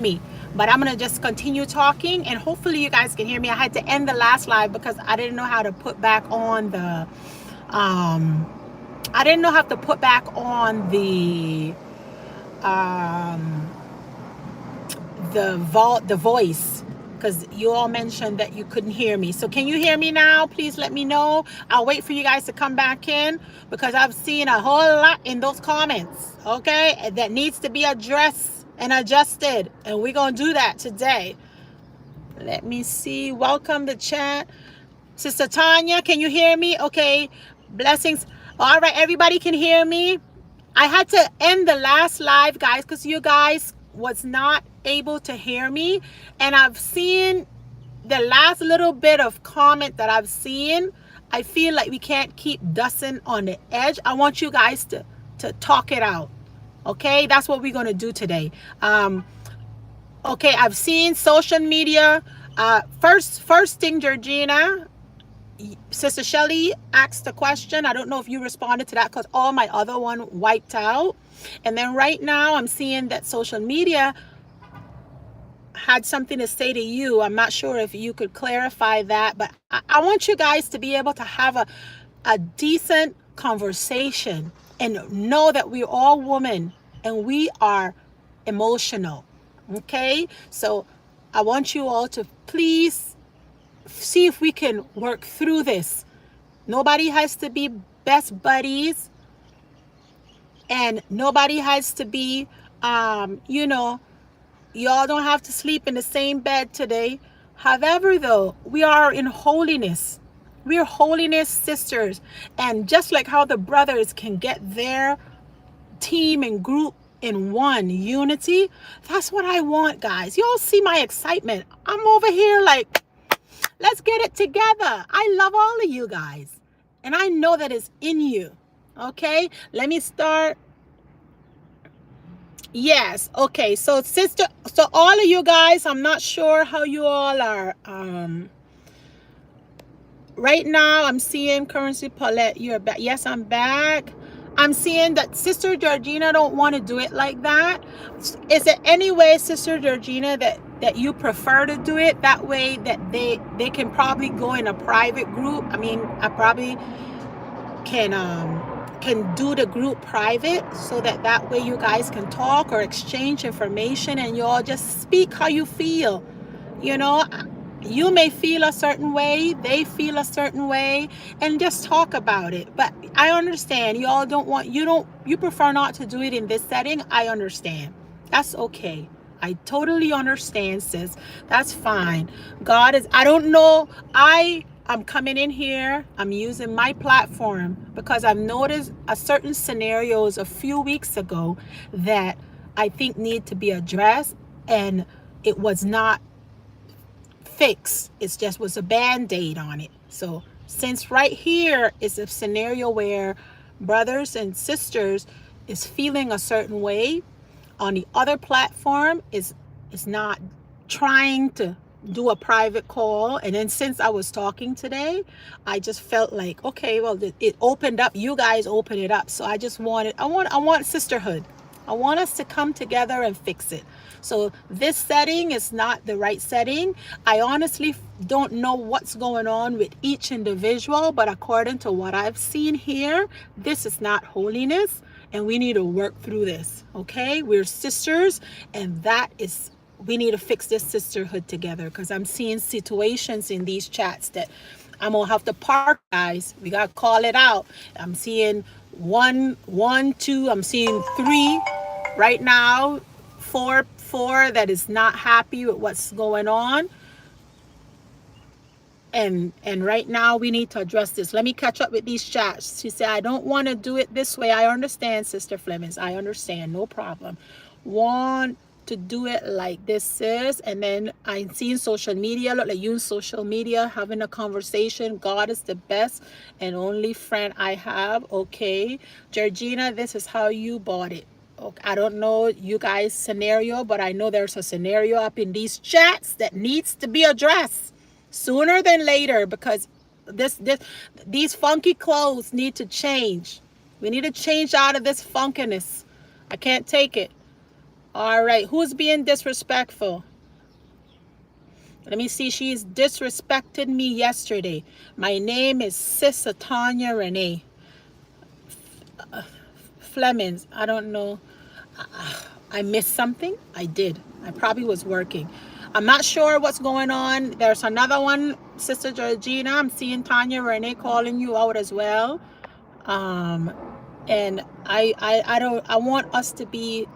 me, but I'm gonna just continue talking and hopefully you guys can hear me. I had to end the last live because I didn't know how to put back on the um I didn't know how to put back on um the voice, because you all mentioned that you couldn't hear me. So can you hear me now? Please let me know. I'll wait for you guys to come back in because I've seen a whole lot in those comments, okay, that needs to be addressed and adjusted, and we're gonna do that today. Let me see. Welcome to chat. Sister Tanya, can you hear me? Okay. Blessings. All right, everybody can hear me. I had to end the last live, guys, because you guys was not able to hear me. And I've seen the last little bit of comment that I've seen. I feel like we can't keep dusting on the edge. I want you guys to talk it out. Okay, that's what we're gonna do today. Okay, I've seen social media. First thing, Georgina, Sister Shelly asked a question. I don't know if you responded to that because all my other one wiped out. And then right now I'm seeing that social media had something to say to you. I'm not sure if you could clarify that, but I want you guys to be able to have a decent conversation and know that we're all women and we are emotional. Okay? So I want you all to please see if we can work through this. Nobody has to be best buddies, and nobody has to be, you know, y'all don't have to sleep in the same bed today. However, though, we are in holiness. We are holiness sisters. And just like how the brothers can get their team and group in one unity, that's what I want, guys. Y'all see my excitement. I'm over here like, let's get it together. I love all of you guys. And I know that it's in you. Okay? Let me start. Yes. Okay. So all of you guys, I'm not sure how you all are. Right now I'm seeing Currency Paulette, you're back. Yes, I'm back. I'm seeing that Sister Georgina don't want to do it like that. Is there any way, Sister Georgina, that you prefer to do it that way, that they can probably go in a private group? I mean, I probably can do the group private so that way you guys can talk or exchange information and you all just speak how you feel. You know, you may feel a certain way, they feel a certain way, and just talk about it. But I understand you all you prefer not to do it in this setting. I understand. That's okay. I totally understand, sis. That's fine. I don't know. I'm coming in here. I'm using my platform because I've noticed a certain scenarios a few weeks ago that I think need to be addressed, and it was not fixed. It just was a band-aid on it. So since right here is a scenario where brothers and sisters is feeling a certain way, on the other platform is not trying to do a private call. And then since I was talking today, I just felt like, okay, well, it opened up. You guys opened it up. So I just I want sisterhood. I want us to come together and fix it. So this setting is not the right setting. I honestly don't know what's going on with each individual, but according to what I've seen here, this is not holiness, and we need to work through this. Okay? We're sisters, and we need to fix this sisterhood together, because I'm seeing situations in these chats that I'm gonna have to park, guys. We gotta call it out. I'm seeing one, two. I'm seeing three right now. Four that is not happy with what's going on. And right now we need to address this. Let me catch up with these chats. She said, I don't want to do it this way. I understand, Sister Flemings. I understand. No problem. Want to do it like this, sis. And then I'm seeing social media. Look like you in social media having a conversation. God is the best and only friend I have. Okay. Georgina, this is how you bought it. Okay. I don't know you guys' scenario, but I know there's a scenario up in these chats that needs to be addressed sooner than later, because these funky clothes need to change. We need to change out of this funkiness. I can't take it. All right, who's being disrespectful? Let me see. She's disrespected me yesterday. My name is Sister Tanya Renee Flemings. I don't know. I missed something. I did. I probably was working. I'm not sure what's going on. There's another one, Sister Georgina. I'm seeing Tanya Renee calling you out as well. And I want us to be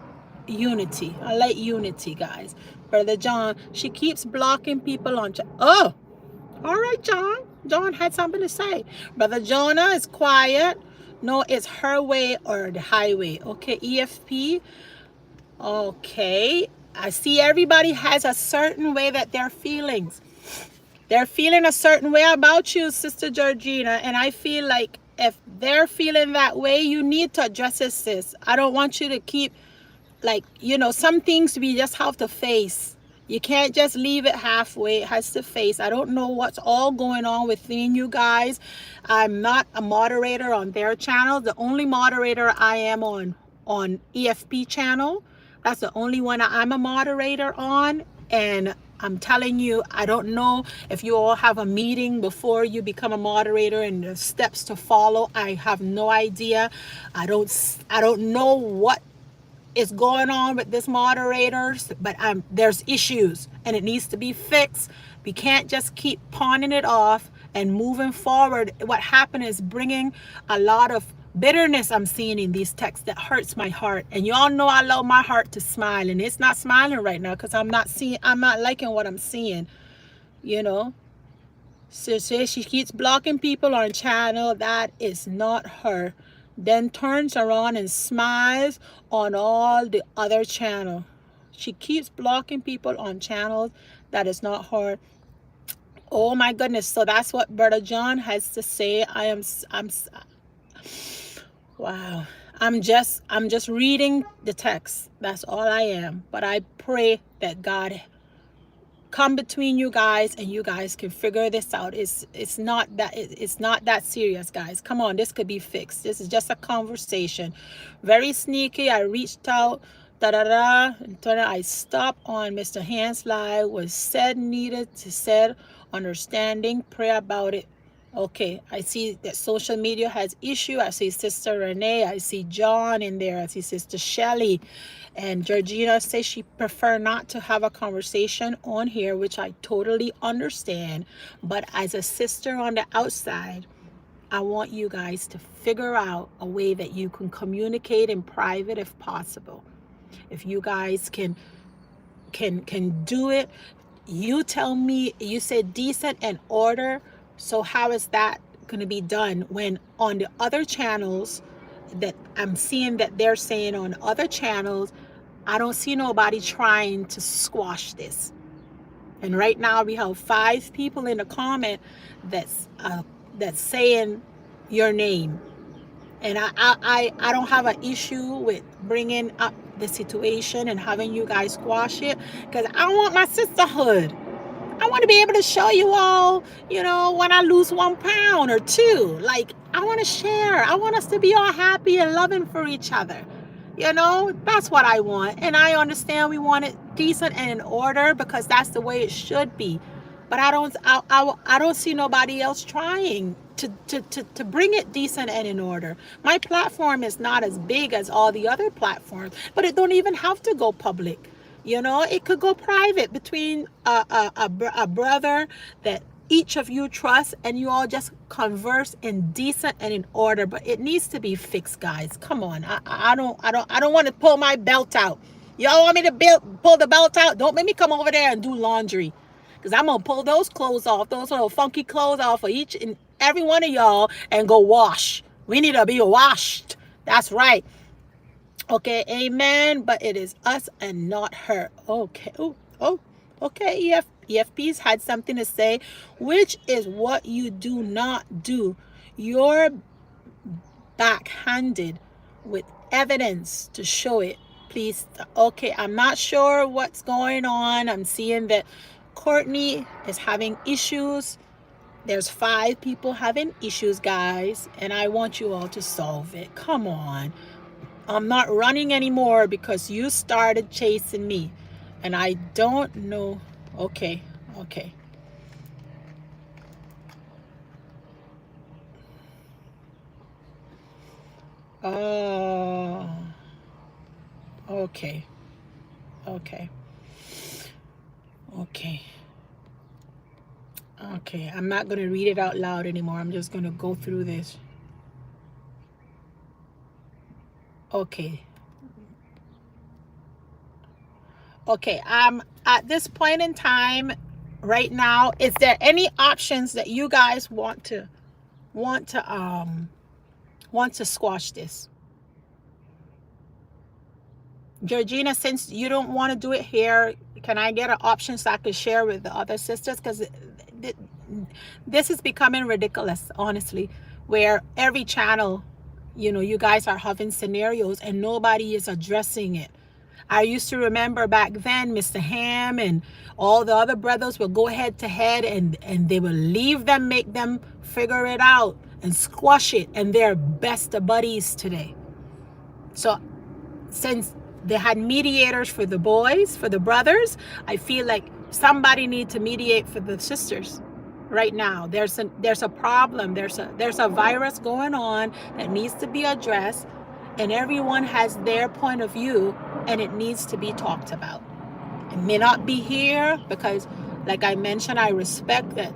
unity. I like unity, guys. Brother John, she keeps blocking people on. Oh, all right, John. John had something to say. Brother Jonah is quiet. No, it's her way or the highway. Okay, EFP. Okay. I see everybody has a certain way that they're feeling. They're feeling a certain way about you, Sister Georgina. And I feel like if they're feeling that way, you need to address it, sis. I don't want you to keep, like, you know, some things we just have to face. You can't just leave it halfway. It has to face. I don't know what's all going on within you guys. I'm not a moderator on their channel. The only moderator I am on EFP channel. That's the only one I'm a moderator on. And I'm telling you, I don't know if you all have a meeting before you become a moderator and the steps to follow. I have no idea. I don't know what is going on with this moderators, but there's issues and it needs to be fixed. We can't just keep pawning it off and moving forward. What happened is bringing a lot of bitterness I'm seeing in these texts that hurts my heart. And y'all know I love my heart to smile, and it's not smiling right now because I'm not liking what I'm seeing, you know. So she keeps blocking people on channel. That is not her. Then turns around and smiles on all the other channel. She keeps blocking people on channels. That is not her. Oh my goodness. So that's what Brother John has to say. I'm wow. I'm just reading the text. That's all I am. But I pray that God come between you guys and you guys can figure this out. It's not that serious, guys. Come on, this could be fixed. This is just a conversation. Very sneaky. I reached out, I stopped on Mr. Hans live, was said needed to said understanding, pray about it. Okay, I see that social media has issue. I see Sister Renee. I see John in there. I see Sister Shelly. And Georgina says she prefer not to have a conversation on here, which I totally understand. But as a sister on the outside, I want you guys to figure out a way that you can communicate in private if possible. If you guys can do it, you tell me. You said decent and order. So how is that going to be done when on the other channels that I'm seeing that they're saying on other channels, I don't see nobody trying to squash this. And right now we have 5 people in the comment that's saying your name. And I don't have an issue with bringing up the situation and having you guys squash it, because I want my sisterhood. I want to be able to show you all, you know, when I lose 1 pound or 2. Like, I want to share. I want us to be all happy and loving for each other. You know, that's what I want. And I understand we want it decent and in order because that's the way it should be. But I don't see nobody else trying to bring it decent and in order. My platform is not as big as all the other platforms, but it don't even have to go public. You know, it could go private between a brother that each of you trust, and you all just converse in decent and in order. But it needs to be fixed, guys. Come on, I don't want to pull my belt out. Y'all want me to pull the belt out? Don't make me come over there and do laundry, because I'm gonna pull those clothes off, those little funky clothes off of each and every one of y'all, and go wash. We need to be washed. That's right. Okay, amen. But it is us and not her. Okay. Okay. EFP's had something to say, which is what you do not do. You're backhanded with evidence to show it. Please. Okay, I'm not sure what's going on. I'm seeing that Courtney is having issues. There's 5 people having issues, guys, and I want you all to solve it. Come on. I'm not running anymore because you started chasing me. And I don't know. Okay. Okay. Oh. Okay. Okay. Okay. Okay. I'm not going to read it out loud anymore. I'm just going to go through this. Okay. Okay. At this point in time right now, is there any options that you guys want to squash this? Georgina, since you don't want to do it here, can I get an option so I could share with the other sisters? Because this is becoming ridiculous, honestly, where every channel, you guys are having scenarios and nobody is addressing it. I used to remember back then, Mr. Ham and all the other brothers would go head to head and they would leave them, make them figure it out and squash it. And they're best of buddies today. So since they had mediators for the boys, for the brothers, I feel like somebody needs to mediate for the sisters right now. There's a problem. There's a virus going on that needs to be addressed, and everyone has their point of view, and it needs to be talked about. It may not be here because, like I mentioned, I respect that,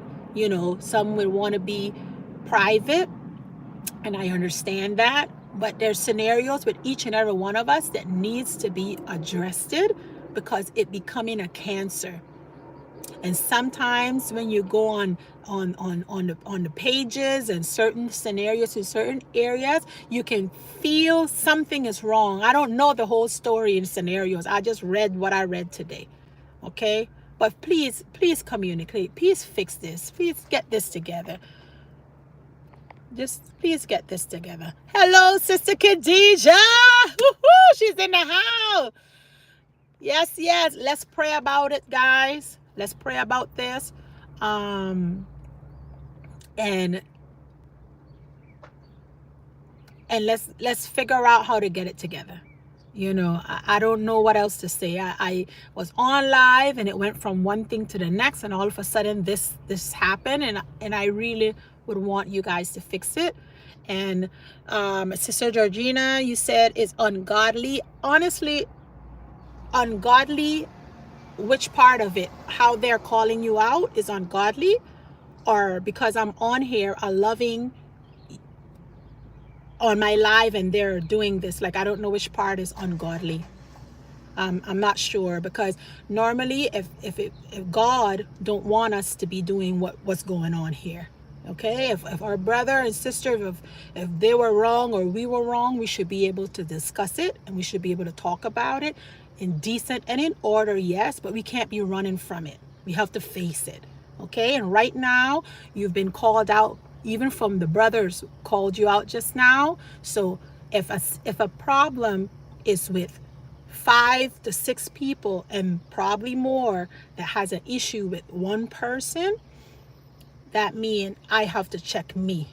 some would want to be private, and I understand that. But there's scenarios with each and every one of us that needs to be addressed because it becoming a cancer. And sometimes when you go on the pages and certain scenarios in certain areas, you can feel something is wrong. I don't know the whole story in scenarios. I just read what I read today. Okay? But please communicate. Please fix this. Please get this together. Just please get this together. Hello, Sister Khadijah. Woo-hoo, she's in the house. Yes. Let's pray about it, guys. Let's pray about this. And let's figure out how to get it together. I don't know what else to say. I was on live and it went from one thing to the next, and all of a sudden this happened, and I really would want you guys to fix it. And Sister Georgina, you said it's ungodly. Honestly, ungodly, which part of it? How they're calling you out is ungodly, or because I'm on here a loving on my live and they're doing this? Like, I don't know which part is ungodly. I'm not sure, because normally if God don't want us to be doing what's going on here, okay? If our brother and sister, if they were wrong or we were wrong, we should be able to discuss it, and we should be able to talk about it in decent and in order, yes, but we can't be running from it. We have to face it, okay? And right now, you've been called out, even from the brothers called you out just now. So if a problem is with 5 to 6 people and probably more that has an issue with one person, that means I have to check me,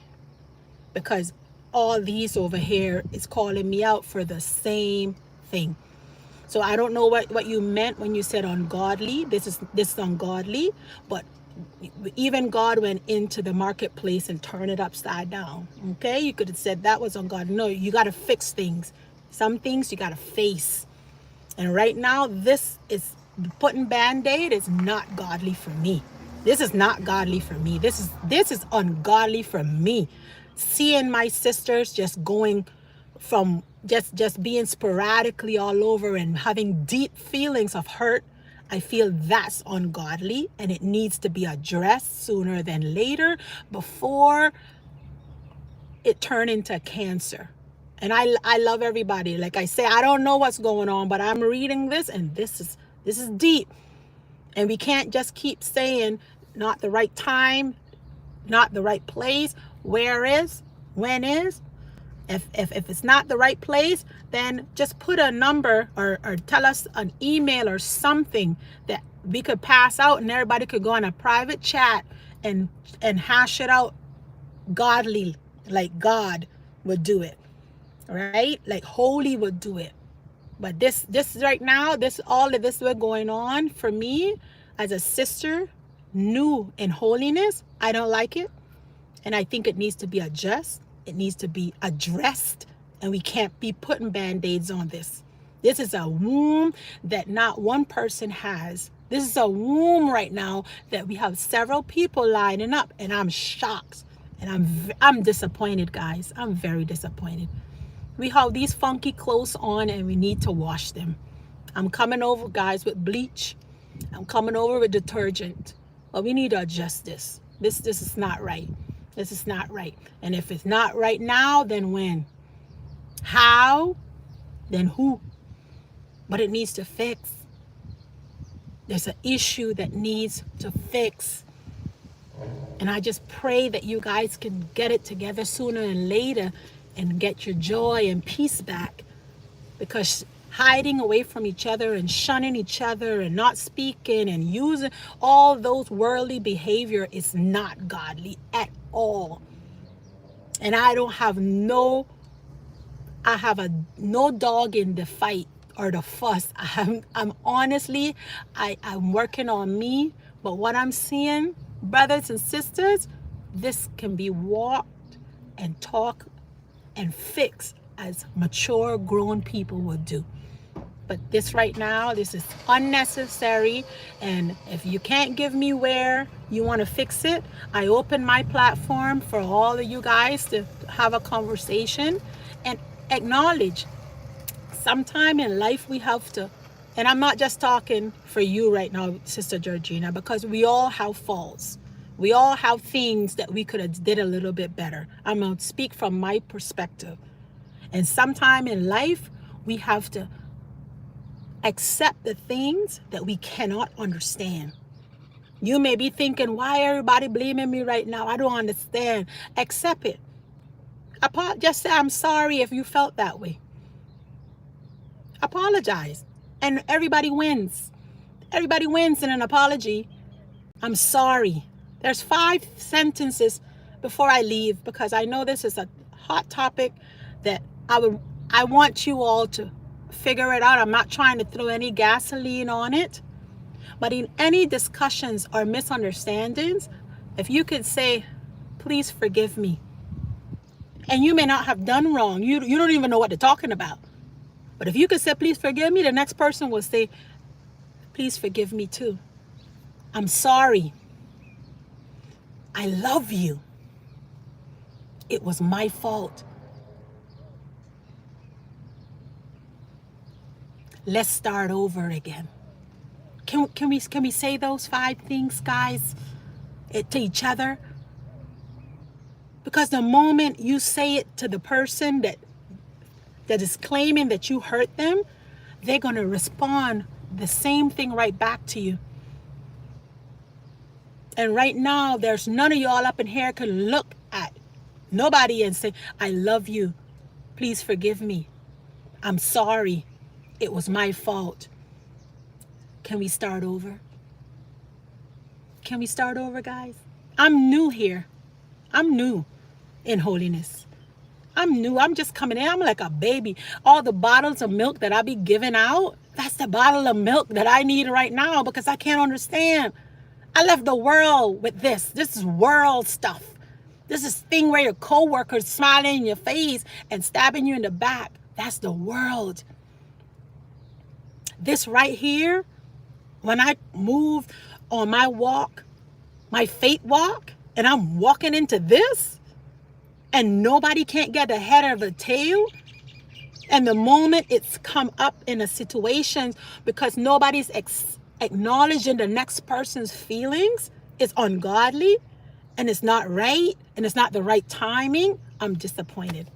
because all these over here is calling me out for the same thing. So I don't know what you meant when you said ungodly. This is ungodly, but even God went into the marketplace and turned it upside down. Okay, you could have said that was ungodly. No, you got to fix things. Some things you got to face. And right now, this is putting Band-Aid is not godly for me. This is not godly for me. This is ungodly for me. Seeing my sisters just going from just being sporadically all over and having deep feelings of hurt, I feel that's ungodly, and it needs to be addressed sooner than later, before it turn into cancer. And I love everybody. Like I say, I don't know what's going on, but I'm reading this, and this is deep. And we can't just keep saying not the right time, not the right place. Where is, when is? If it's not the right place, then just put a number or tell us an email or something that we could pass out, and everybody could go on a private chat and hash it out godly, like God would do it. right? Like holy would do it. But this right now, this all of this was going on for me as a sister, new in holiness. I don't like it. And I think it needs to be adjusted. It needs to be addressed. And we can't be putting band-aids on this. This is a wound that not one person has. This is a wound right now that we have several people lining up. And I'm shocked. And I'm disappointed, guys. I'm very disappointed. We have these funky clothes on and we need to wash them. I'm coming over, guys, with bleach. I'm coming over with detergent. But we need to adjust this. This is not right. This is not right. And if it's not right now, then when? How? Then who? But it needs to fix. There's an issue that needs to fix. And I just pray that you guys can get it together sooner than later and get your joy and peace back. Because hiding away from each other and shunning each other and not speaking and using all those worldly behavior is not godly at all. And I have no dog in the fight or the fuss. I'm honestly, I'm working on me. But what I'm seeing, brothers and sisters, this can be walked and talked and fixed as mature grown people would do. But this right now, this is unnecessary. And if you can't give me where you want to fix it, I open my platform for all of you guys to have a conversation and acknowledge sometime in life we have to, and I'm not just talking for you right now, Sister Georgina, because we all have faults. We all have things that we could have did a little bit better. I'm going to speak from my perspective. And sometime in life, we have to accept the things that we cannot understand. You may be thinking, why everybody blaming me right now? I don't understand. Accept it. Just say, I'm sorry if you felt that way. Apologize. And everybody wins. Everybody wins in an apology. I'm sorry. There's 5 sentences before I leave, because I know this is a hot topic that I want you all to figure it out. I'm not trying to throw any gasoline on it. But in any discussions or misunderstandings, if you could say, please forgive me. And you may not have done wrong. You don't even know what they're talking about. But if you could say, please forgive me, the next person will say, please forgive me too. I'm sorry. I love you. It was my fault. Let's start over again. Can we say those 5 things, guys, to each other? Because the moment you say it to the person that is claiming that you hurt them, they're going to respond the same thing right back to you. And right now, there's none of y'all up in here can look at nobody and say, I love you. Please forgive me. I'm sorry. It was my fault. Can we start over? Can we start over, guys? I'm new here. I'm new in holiness. I'm new. I'm just coming in. I'm like a baby. All the bottles of milk that I be giving out, that's the bottle of milk that I need right now, because I can't understand. I left the world with this. This is world stuff. This is thing where your co-workers smiling in your face and stabbing you in the back. That's the world. This right here, when I move on my walk, my faith walk, and I'm walking into this, and nobody can't get the head or the tail, and the moment it's come up in a situation because nobody's acknowledging the next person's feelings, it's ungodly, and it's not right, and it's not the right timing, I'm disappointed.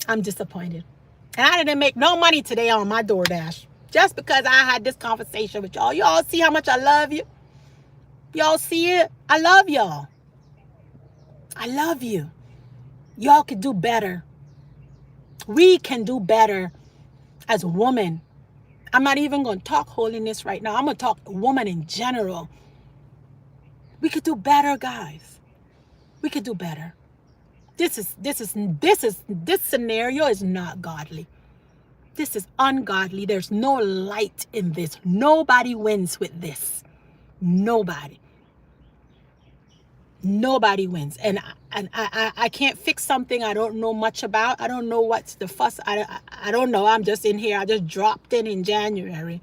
I'm disappointed. And I didn't make no money today on my DoorDash just because I had this conversation with y'all. Y'all see how much I love you? Y'all see it? I love y'all. I love you. Y'all can do better. We can do better as women. I'm not even going to talk holiness right now. I'm going to talk woman in general. We could do better, guys. We could do better. this scenario is not godly. This is ungodly. There's no light in this. Nobody wins with this. Nobody. Nobody wins. And I can't fix something I don't know much about. I don't know what's the fuss. I don't know. I'm just in here. I just dropped in January.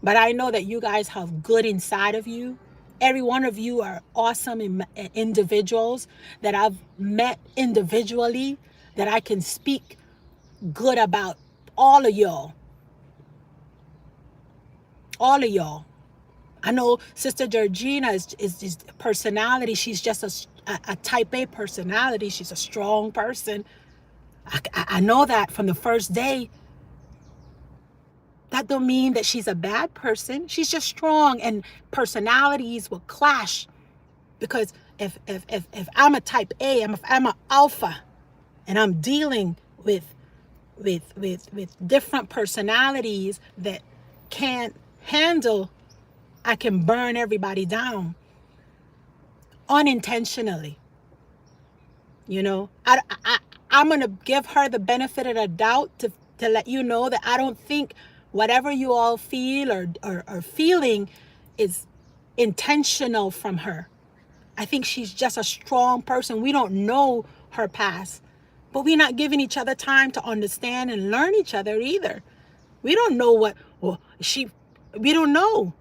But I know that you guys have good inside of you. Every one of you are awesome individuals that I've met individually, that I can speak good about. All of y'all. All of y'all. I know Sister Georgina is personality. She's just a type A personality. She's a strong person. I know that from the first day. That don't mean that she's a bad person. She's just strong, and personalities will clash. Because if I'm a type A, I'm an alpha, and I'm dealing with different personalities that can't handle, I can burn everybody down unintentionally. You know, I'm going to give her the benefit of the doubt to let you know that I don't think whatever you all feel or feeling is intentional from her. I think she's just a strong person. We don't know her past, but we're not giving each other time to understand and learn each other either. We don't know we don't know.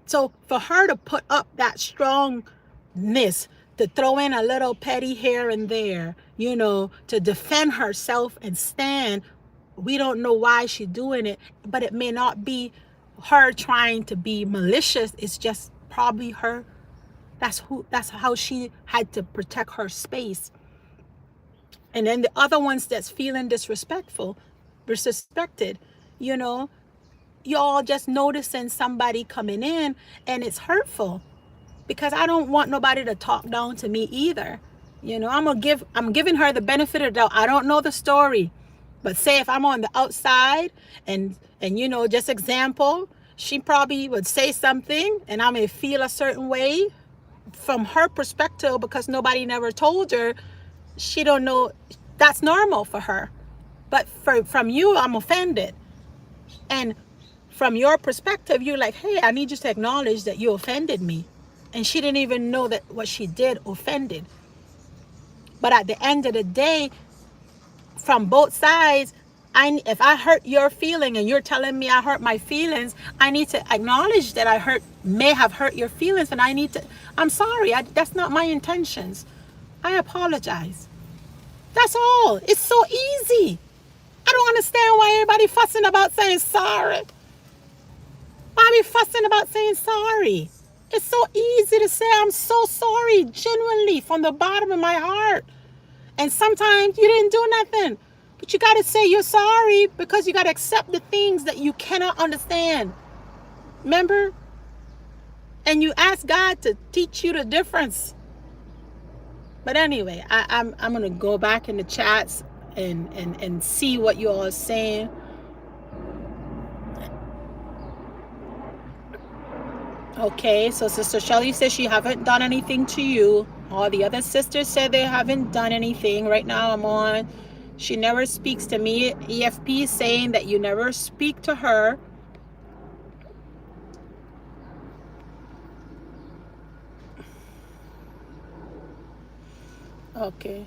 So for her to put up that strongness, to throw in a little petty here and there, you know, to defend herself and stand, we don't know why she's doing it, but it may not be her trying to be malicious. It's just probably her. That's how she had to protect her space. And then the other ones that's feeling disrespected, you know, y'all just noticing somebody coming in, and it's hurtful, because I don't want nobody to talk down to me either. You know, I'm giving her the benefit of the doubt. I don't know the story, but say if I'm on the outside and you know, just example, she probably would say something and I may feel a certain way from her perspective, because nobody never told her. She don't know. That's normal for her. But from you, I'm offended. And from your perspective, you're like, hey, I need you to acknowledge that you offended me. And she didn't even know that what she did offended. But at the end of the day, from both sides, if I hurt your feeling and you're telling me I hurt my feelings, I need to acknowledge that I may have hurt your feelings, and I'm sorry. That's not my intentions. I apologize. That's all. It's so easy. I don't understand why everybody fussing about saying sorry. Why are we fussing about saying sorry? It's so easy to say I'm so sorry, genuinely, from the bottom of my heart. And sometimes you didn't do nothing, but you got to say you're sorry, because you got to accept the things that you cannot understand. Remember? And you ask God to teach you the difference. But anyway, I'm going to go back in the chats and see what you all are saying. Okay, so Sister Shelly says she haven't done anything to you. All the other sisters said they haven't done anything. Right now I'm on, she never speaks to me. EFP is saying that you never speak to her. Okay.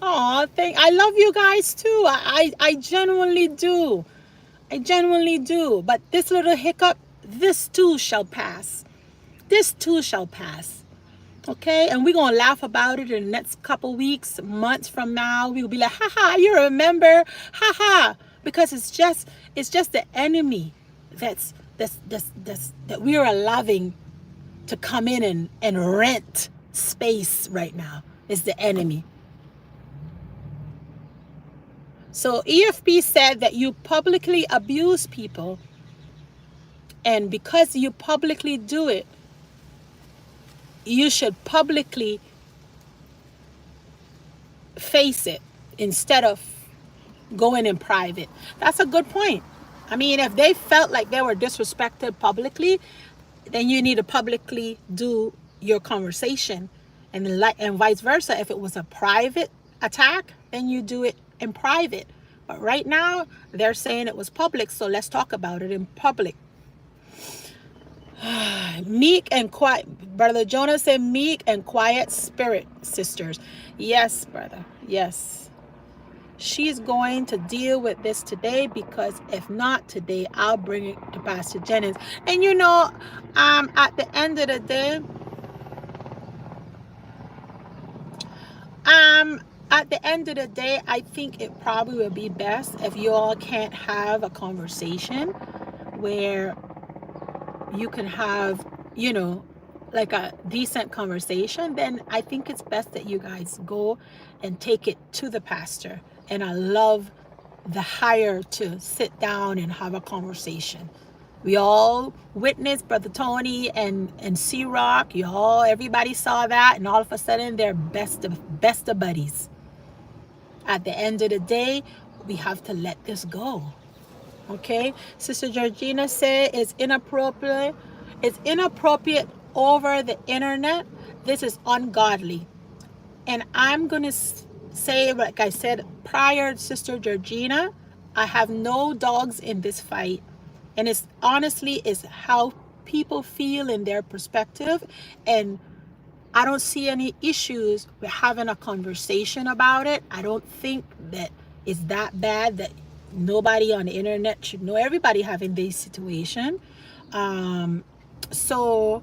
Oh, I love you guys too. I genuinely do. I genuinely do. But this little hiccup, this too shall pass. This too shall pass. Okay? And we're going to laugh about it in the next couple weeks, months from now. We'll be like, haha, you remember? Haha. Because it's just the enemy that we are allowing to come in and rent space right now. Is the enemy. So EFP said that you publicly abuse people, and because you publicly do it, you should publicly face it instead of going in private. That's a good point. I mean, if they felt like they were disrespected publicly, then you need to publicly do your conversation. And vice versa. If it was a private attack, then you do it in private. But right now, they're saying it was public, so let's talk about it in public. Meek and quiet. Brother Jonah said meek and quiet spirit, sisters. Yes, brother. Yes. She's going to deal with this today, because if not today, I'll bring it to Pastor Jennings. And you know, at the end of the day, I think it probably would be best if you all can't have a conversation where you can have, you know, like a decent conversation. Then I think it's best that you guys go and take it to the pastor and allow the higher to sit down and have a conversation. We all witnessed Brother Tony and C-Rock. Everybody saw that, and all of a sudden they're best of buddies. At the end of the day, we have to let this go. Okay? Sister Georgina said it's inappropriate. It's inappropriate over the internet. This is ungodly. And I'm going to say, like I said prior, Sister Georgina, I have no dogs in this fight. And it's honestly is how people feel in their perspective. And I don't see any issues with having a conversation about it. I don't think that it's that bad that nobody on the internet should know. Everybody having this situation. So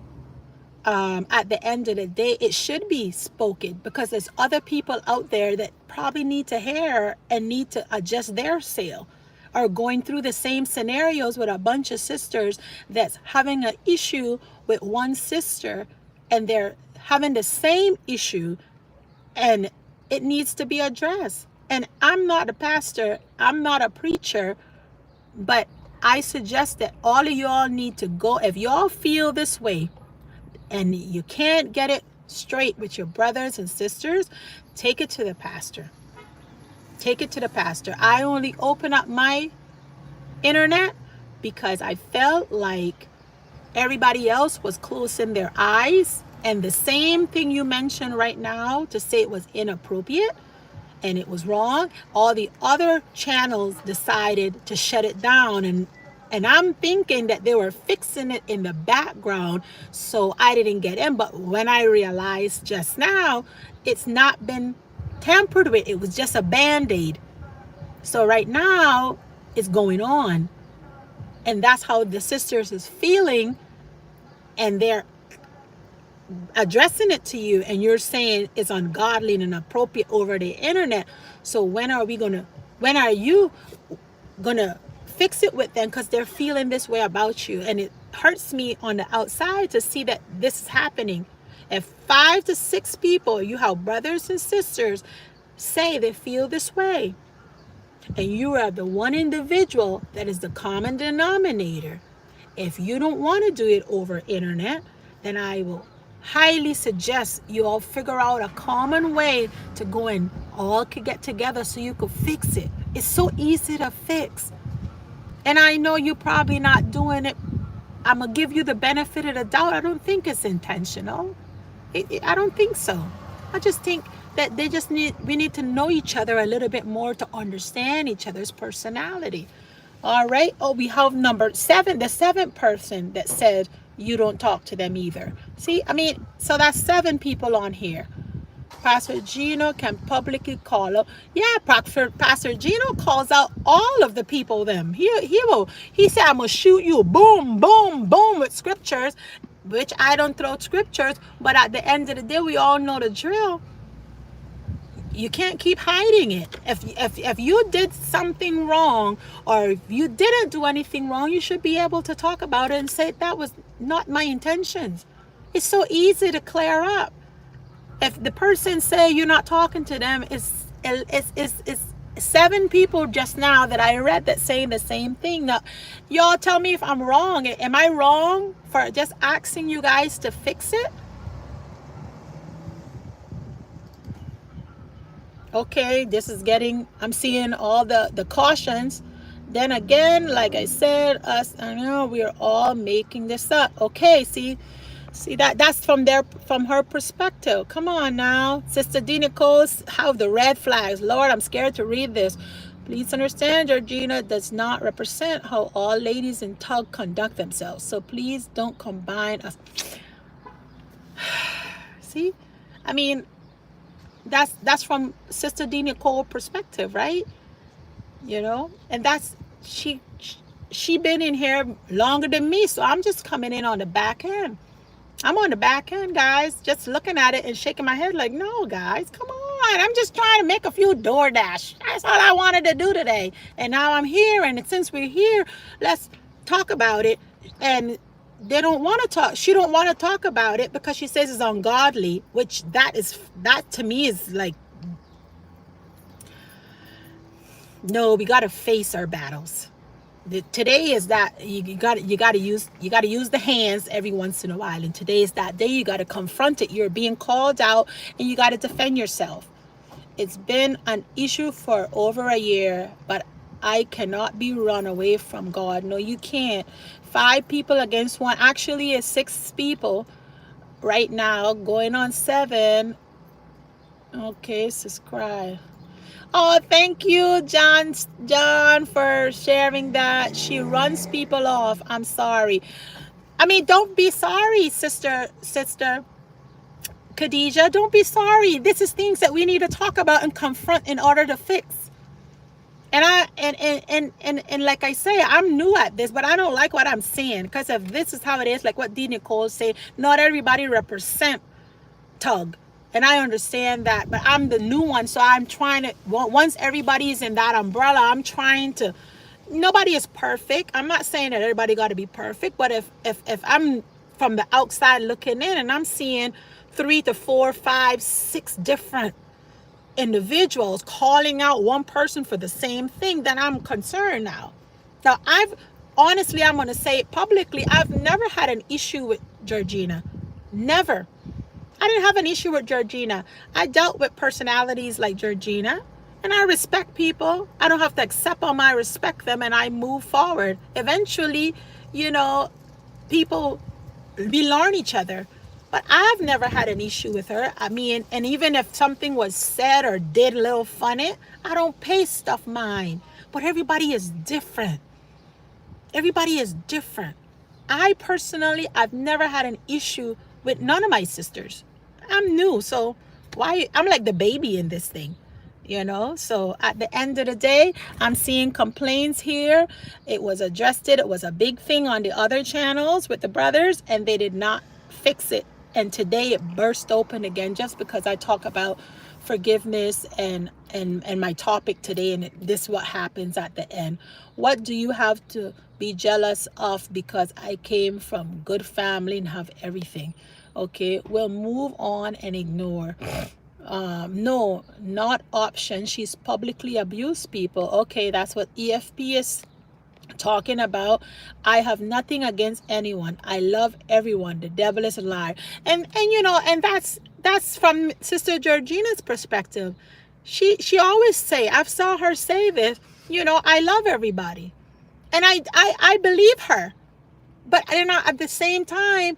at the end of the day, it should be spoken, because there's other people out there that probably need to hear and need to adjust their sale, are going through the same scenarios with a bunch of sisters that's having an issue with one sister, and they're having the same issue, and it needs to be addressed. And I'm not a pastor, I'm not a preacher, but I suggest that all of y'all need to go. If y'all feel this way and you can't get it straight with your brothers and sisters, take it to the pastor. Take it to the pastor. I only open up my internet because I felt like everybody else was closing their eyes. And the same thing you mentioned right now, to say it was inappropriate and it was wrong, all the other channels decided to shut it down. And I'm thinking that they were fixing it in the background, so I didn't get in. But when I realized just now, it's not been tampered with. It was just a Band-Aid. So right now, it's going on. And that's how the sisters is feeling. And they're addressing it to you. And you're saying it's ungodly and inappropriate over the internet. So when are you going to fix it with them? Because they're feeling this way about you. And it hurts me on the outside to see that this is happening. If 5 to 6 people, you have brothers and sisters, say they feel this way, and you are the one individual that is the common denominator, if you don't want to do it over internet, then I will highly suggest you all figure out a common way to go and all could get together so you could fix it. It's so easy to fix. And I know you're probably not doing it. I'm going to give you the benefit of the doubt. I don't think it's intentional. I don't think so. I just think that we need to know each other a little bit more to understand each other's personality. All right. Oh, we have number 7, the 7th person that said you don't talk to them either. See, I mean, so that's 7 people on here. Pastor Gino can publicly call out. Yeah, Pastor Gino calls out all of the people them. He said, I'm going to shoot you, boom, boom, boom, with scriptures, which I don't throw scriptures, but at the end of the day, we all know the drill. You can't keep hiding it. If you did something wrong, or if you didn't do anything wrong, you should be able to talk about it and say, that was not my intentions. It's so easy to clear up. If the person say you're not talking to them, it's 7 people just now that I read that saying the same thing. Now, y'all tell me if I'm wrong. Am I wrong for just asking you guys to fix it? Okay, this is getting, I'm seeing all the cautions Then again, like I said, I know we're all making this up. Okay, see that's from her perspective. Come on now, Sister D. Nichols, have the red flags. Lord, I'm scared to read this. Please understand, Georgina does not represent how all ladies in Tug conduct themselves. So please don't combine us. See, I mean, that's from Sister D. Nicole perspective, right? You know, and that's she been in here longer than me, so I'm just coming in on the back end. I'm on the back end, guys, just looking at it and shaking my head like, no, guys, come on. I'm just trying to make a few DoorDash. That's all I wanted to do today. And now I'm here, and since we're here, let's talk about it. And they don't want to talk. She don't want to talk about it because she says it's ungodly, which that to me is like, no, we got to face our battles. Today is that you got to use the hands every once in a while, and today is that day. You got to confront it. You're being called out, and you got to defend yourself. It's been an issue for over a year, but I cannot be run away from God. No, you can't. 5 people against 1. Actually, it's 6 people right now, going on 7. Okay, subscribe. Oh, thank you, John, for sharing that. She runs people off. I'm sorry. I mean, don't be sorry, sister Khadijah. Don't be sorry. This is things that we need to talk about and confront in order to fix. And like I say, I'm new at this, but I don't like what I'm seeing, because if this is how it is, like what D. Nicole say, not everybody represent Tug. And I understand that, but I'm the new one, so I'm trying to, once everybody's in that umbrella, I'm trying to, nobody is perfect. I'm not saying that everybody got to be perfect, but if I'm from the outside looking in and I'm seeing 3 to 4, 5, 6 different individuals calling out one person for the same thing, then I'm concerned now. Now, I'm going to say it publicly, I've never had an issue with Georgina. Never. I didn't have an issue with Georgina. I dealt with personalities like Georgina, and I respect people. I don't have to accept them. I respect them, and I move forward. Eventually, people, we learn each other. But I've never had an issue with her. I mean, and even if something was said or did a little funny, I don't pay stuff mind. But everybody is different. Everybody is different. I personally, I've never had an issue with none of my sisters. I'm new, so why? I'm like the baby in this thing, So at the end of the day, I'm seeing complaints here. It was addressed. It was a big thing on the other channels with the brothers, and they did not fix it. And today it burst open again, just because I talk about forgiveness and my topic today, and this is what happens at the end. What do you have to be jealous of because I came from good family and have everything? Okay, we'll move on and ignore. No, not option. She's publicly abused people. Okay, that's what EFP is talking about. I have nothing against anyone. I love everyone. The devil is a liar. And that's from Sister Georgina's perspective. She always say, I've saw her say this, I love everybody. And I believe her. But at the same time,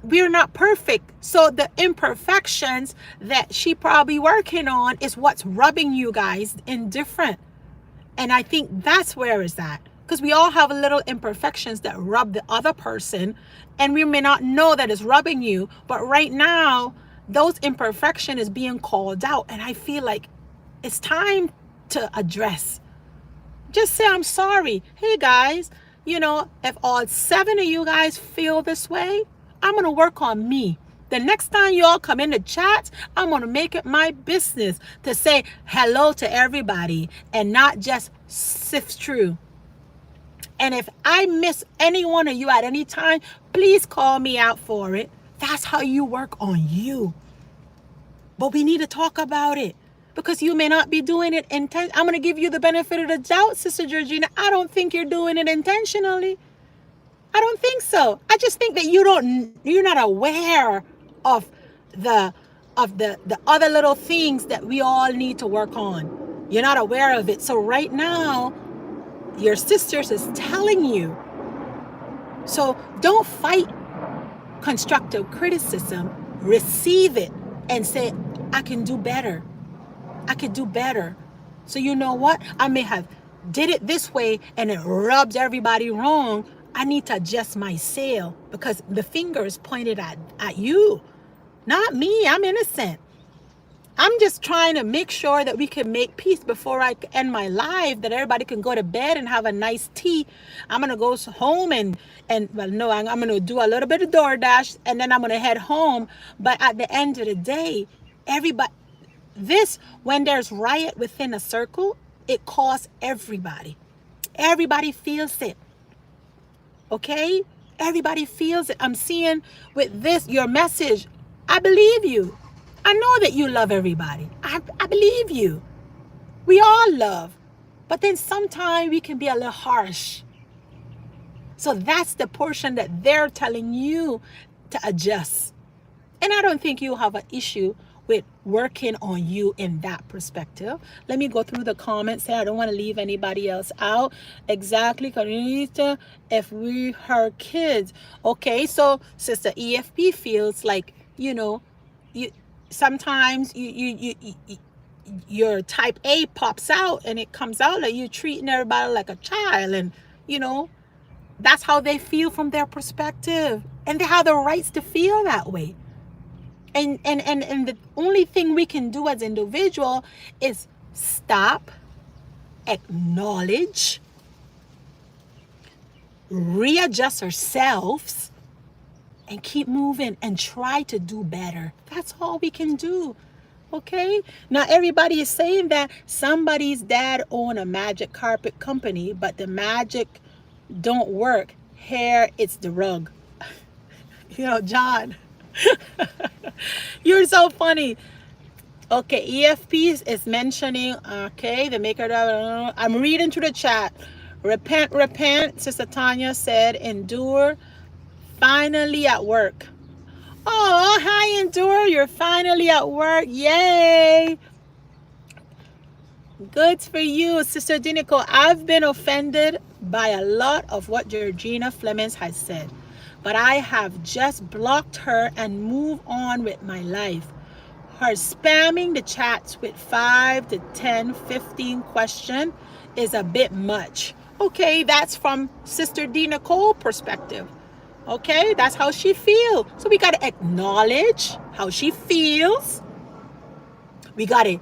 we're not perfect. So the imperfections that she probably working on is what's rubbing you guys indifferent. And I think that's where it's at. Because we all have little imperfections that rub the other person, and we may not know that it's rubbing you. But right now, those imperfection is being called out. And I feel like it's time to address. Just say, I'm sorry. Hey guys, if all 7 of you guys feel this way, I'm going to work on me. The next time you all come in the chat, I'm going to make it my business to say hello to everybody and not just sift through. And if I miss any one of you at any time, please call me out for it. That's how you work on you. But we need to talk about it, because you may not be doing it intentionally. I'm going to give you the benefit of the doubt, Sister Georgina. I don't think you're doing it intentionally. I don't think so. I just think that you're not aware of the other little things that we all need to work on. You're not aware of it. So right now, your sisters is telling you. So don't fight constructive criticism. Receive it and say, I can do better. I could do better. So you know what? I may have did it this way and it rubs everybody wrong. I need to adjust my sail because the finger is pointed at you, not me. I'm innocent. I'm just trying to make sure that we can make peace before I end my life, that everybody can go to bed and have a nice tea. I'm going to go home and well, no, I'm going to do a little bit of DoorDash and then I'm going to head home. But at the end of the day, everybody, when there's riot within a circle, it costs everybody. Everybody feels it. Okay? Everybody feels it. I'm seeing with this, your message, I believe you. I know that you love everybody. I believe you. We all love. But then sometimes we can be a little harsh. So that's the portion that they're telling you to adjust. And I don't think you have an issue with working on you in that perspective. Let me go through the comments here. I don't want to leave anybody else out. Exactly, Carita, if we her kids. Okay, so Sister EFP feels like, you sometimes your type A pops out and it comes out like you're treating everybody like a child, and that's how they feel from their perspective, and they have the rights to feel that way. And the only thing we can do as individual is stop, acknowledge, readjust ourselves, and keep moving and try to do better. That's all we can do. Okay? Now everybody is saying that somebody's dad owned a magic carpet company, but the magic don't work. Hair, it's the rug. John. You're so funny. Okay, EFP is mentioning, okay, the maker. I'm reading through the chat. Repent, Sister Tanya said, endure, finally at work. Oh, hi, Endure. You're finally at work. Yay. Good for you, Sister Dinico. I've been offended by a lot of what Georgina Flemings has said, but I have just blocked her and move on with my life. Her spamming the chats with 5 to 10, 15 questions is a bit much. Okay, that's from Sister D. Nicole perspective. Okay, that's how she feels. So we got to acknowledge how she feels. We got to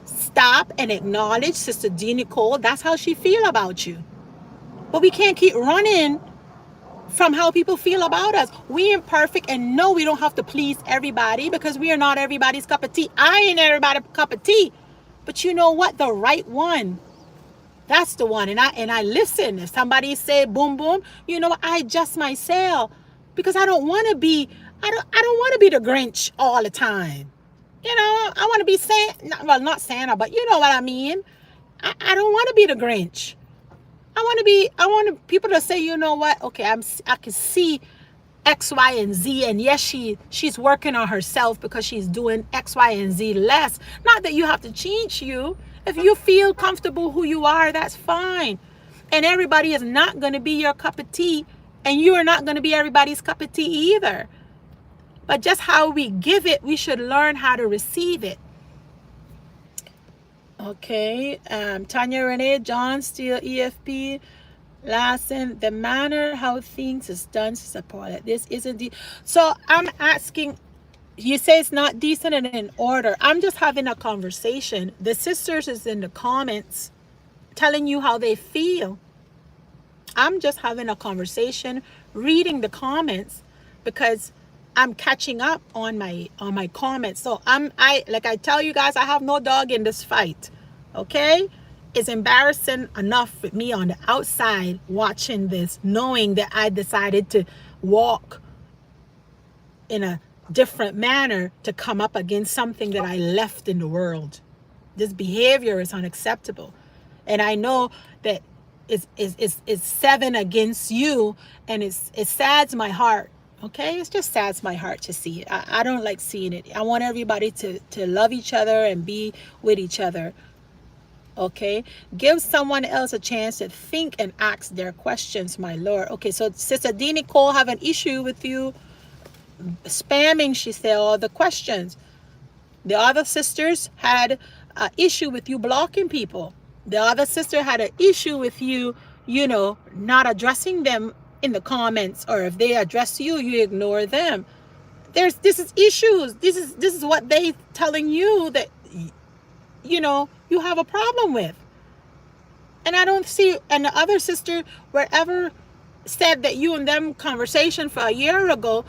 stop and acknowledge Sister D. Nicole. That's how she feel about you. But we can't keep running from how people feel about us. We imperfect, and no, we don't have to please everybody because we are not everybody's cup of tea. I ain't everybody's cup of tea. But you know what? The right one. That's the one. And I listen. If somebody say boom boom, I adjust myself because I don't want to be I don't want to be the Grinch all the time. I want to be not Santa, but you know what I mean. I don't want to be the Grinch. I want people to say, you know what? Okay, I can see X, Y, and Z, and yes, she's working on herself because she's doing X, Y, and Z less. Not that you have to change you. If you feel comfortable who you are, that's fine. And everybody is not going to be your cup of tea, and you are not going to be everybody's cup of tea either. But just how we give it, we should learn how to receive it. Okay, Tanya Renee, John Steele, EFP, Lassen, the manner how things is done to support it. This isn't so I'm asking, you say it's not decent and in order. I'm just having a conversation. The sisters is in the comments telling you how they feel. I'm just having a conversation, reading the comments because I'm catching up on my comments. So like I tell you guys, I have no dog in this fight. Okay? It's embarrassing enough with me on the outside watching this, knowing that I decided to walk in a different manner to come up against something that I left in the world. This behavior is unacceptable. And I know that it's 7 against you, and it saddens my heart. Okay, it just saddens my heart to see it. I don't like seeing it. I want everybody to love each other and be with each other. Okay, give someone else a chance to think and ask their questions, my Lord. Okay, so Sister D. Nicole have an issue with you spamming, she said, all the questions. The other sisters had an issue with you blocking people. The other sister had an issue with you, not addressing them in the comments, or if they address you, you ignore them. This is issues. This is what they telling you that you have a problem with. And I don't see, and the other sister, wherever said that you and them conversation for a year ago,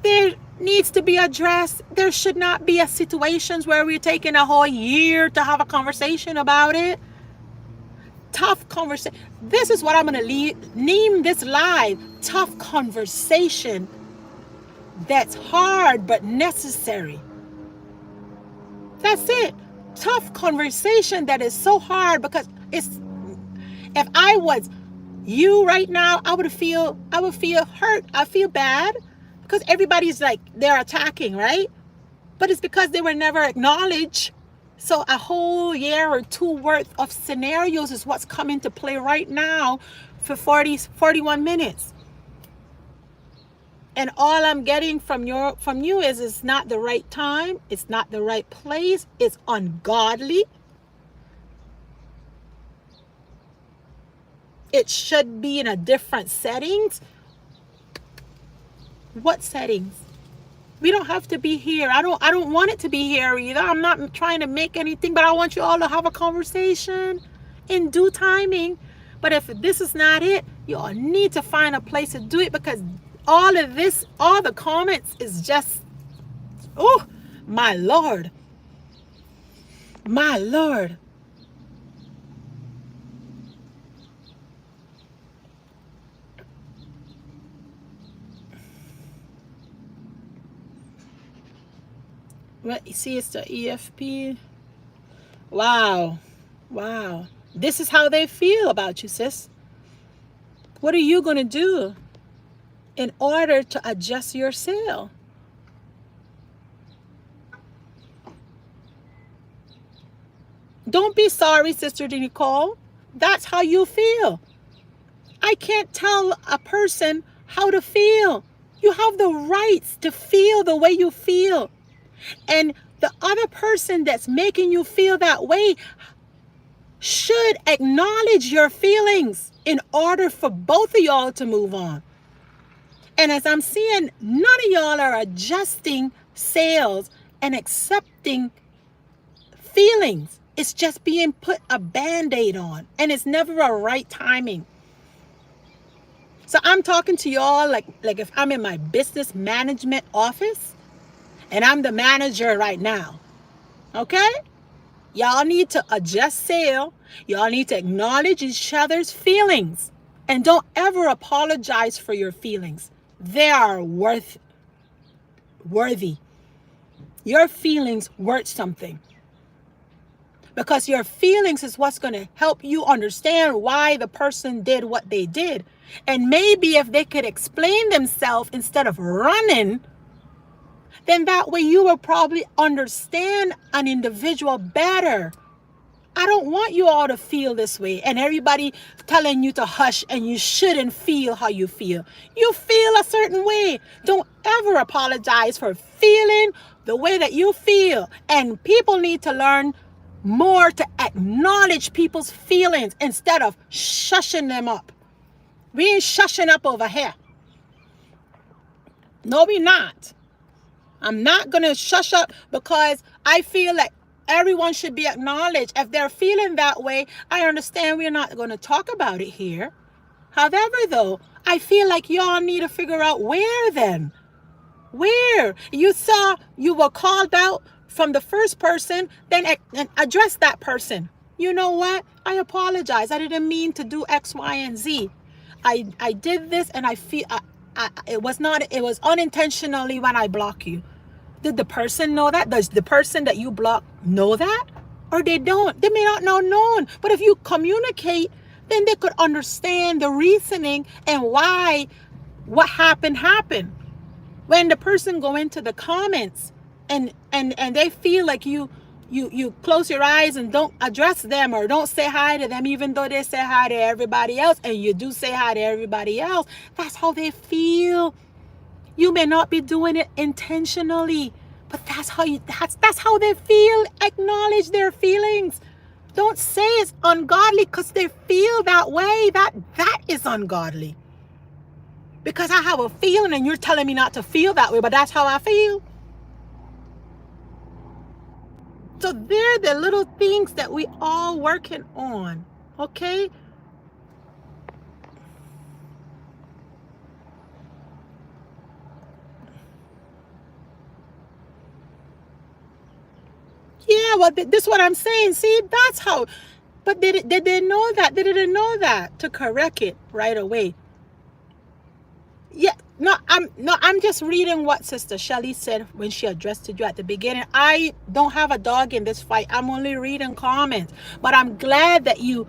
there needs to be addressed. There should not be a situations where we're taking a whole year to have a conversation about it. Tough conversation. This is what I'm going to name this live. Tough conversation that's hard but necessary. That's it. Tough conversation that is so hard, because if I was you right now, I would feel hurt. I feel bad because everybody's like, they're attacking, right? But it's because they were never acknowledged. So a whole year or two worth of scenarios is what's coming to play right now for 41 minutes. And all I'm getting from you is it's not the right time. It's not the right place. It's ungodly. It should be in a different settings. What settings? We don't have to be here. I don't want it to be here either. I'm not trying to make anything, but I want you all to have a conversation in due timing. But if this is not it, you all need to find a place to do it, because all of this, all the comments is just, oh, my Lord. My Lord. What you see, it's the EFP. Wow. Wow. This is how they feel about you, sis. What are you going to do in order to adjust your sale? Don't be sorry, Sister Nicole. That's how you feel. I can't tell a person how to feel. You have the rights to feel the way you feel. And the other person that's making you feel that way should acknowledge your feelings in order for both of y'all to move on. And as I'm seeing, none of y'all are adjusting sales and accepting feelings. It's just being put a Band-Aid on, and it's never a right timing. So I'm talking to y'all like if I'm in my business management office and I'm the manager right now. Okay? Y'all need to adjust sale. Y'all need to acknowledge each other's feelings. And don't ever apologize for your feelings. They are worthy. Your feelings worth something. Because your feelings is what's going to help you understand why the person did what they did. And maybe if they could explain themselves instead of running, then that way you will probably understand an individual better. I don't want you all to feel this way and everybody telling you to hush and you shouldn't feel how you feel. You feel a certain way. Don't ever apologize for feeling the way that you feel. And people need to learn more to acknowledge people's feelings instead of shushing them up. We ain't shushing up over here. No, we not. I'm not going to shush up because I feel like everyone should be acknowledged. If they're feeling that way, I understand we're not going to talk about it here. However, though, I feel like y'all need to figure out where then. Where? You saw you were called out from the first person, then address that person. You know what? I apologize. I didn't mean to do X, Y, and Z. I did this and I feel it was unintentionally when I block you. Did the person know that? Does the person that you block know that? Or they don't? They may not know known. But if you communicate, then they could understand the reasoning and why what happened. When the person go into the comments and they feel like you you close your eyes and don't address them or don't say hi to them, even though they say hi to everybody else, and you do say hi to everybody else. That's how they feel. You may not be doing it intentionally, but that's how they feel. Acknowledge their feelings. Don't say it's ungodly because they feel that way. That is ungodly. Because I have a feeling and you're telling me not to feel that way, but that's how I feel. So they're the little things that we all working on, okay? Yeah, well, this is what I'm saying. See, that's how. But did they know that? They didn't know that to correct it right away. Yeah, I'm just reading what Sister Shelly said when she addressed you at the beginning. I don't have a dog in this fight. I'm only reading comments. But I'm glad that you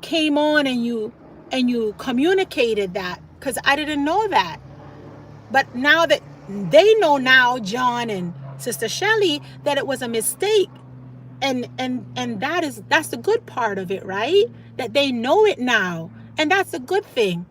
came on and you communicated that, because I didn't know that. But now that they know now, John and Sister Shelly, that it was a mistake. And that's the good part of it, right? That they know it now. And that's a good thing.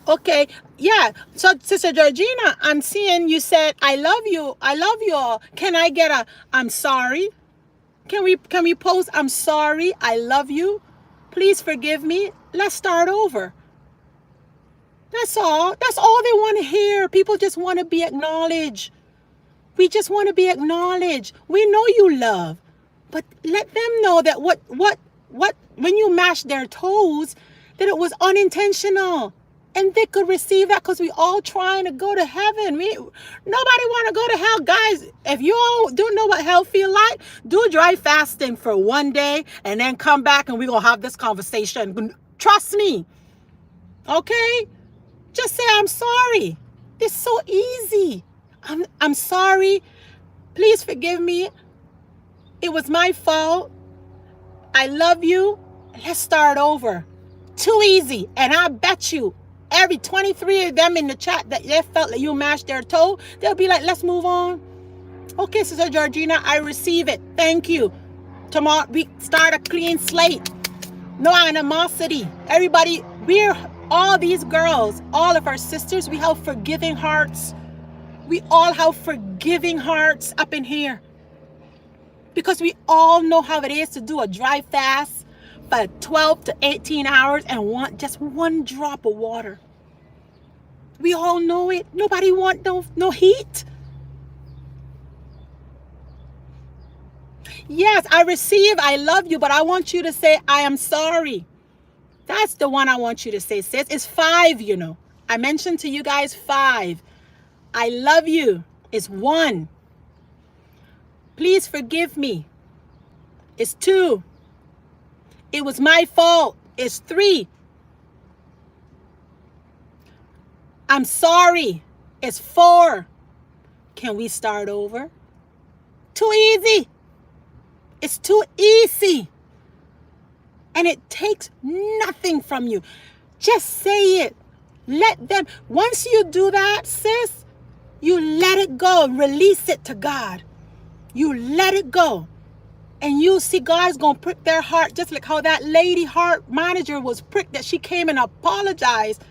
Okay, yeah. So, Sister Georgina, I'm seeing you said, I love you. I love you all. Can I get a, I'm sorry? Can we post, I'm sorry, I love you? Please forgive me. Let's start over. That's all. That's all they want to hear. People just want to be acknowledged. We just want to be acknowledged. We know you love. But let them know that what when you mash their toes, that it was unintentional. And they could receive that, because we all trying to go to heaven. Nobody want to go to hell. Guys, if you all don't know what hell feel like, do dry fasting for one day and then come back and we're going to have this conversation. Trust me. Okay? Just say, I'm sorry. It's so easy. I'm sorry. Please forgive me. It was my fault. I love you. Let's start over. Too easy. And I bet you every 23 of them in the chat that they felt that you mashed their toe, they'll be like, let's move on. Okay, Sister Georgina, I receive it. Thank you. Tomorrow we start a clean slate. No animosity. Everybody, we're all these girls, all of our sisters, we have forgiving hearts. We all have forgiving hearts up in here. Because we all know how it is to do a dry fast for 12 to 18 hours and want just one drop of water. We all know it. Nobody want no heat. Yes, I receive, I love you, but I want you to say, I am sorry. That's the one I want you to say, sis. It's 5, you know. I mentioned to you guys 5. I love you is 1. Please forgive me. It's 2. It was my fault. It's 3. I'm sorry. It's 4. Can we start over? Too easy. It's too easy. And it takes nothing from you. Just say it. Let them. Once you do that, sis, you let it go. Release it to God. You let it go. And you see God's going to prick their heart, just like how that lady heart manager was pricked, that she came and apologized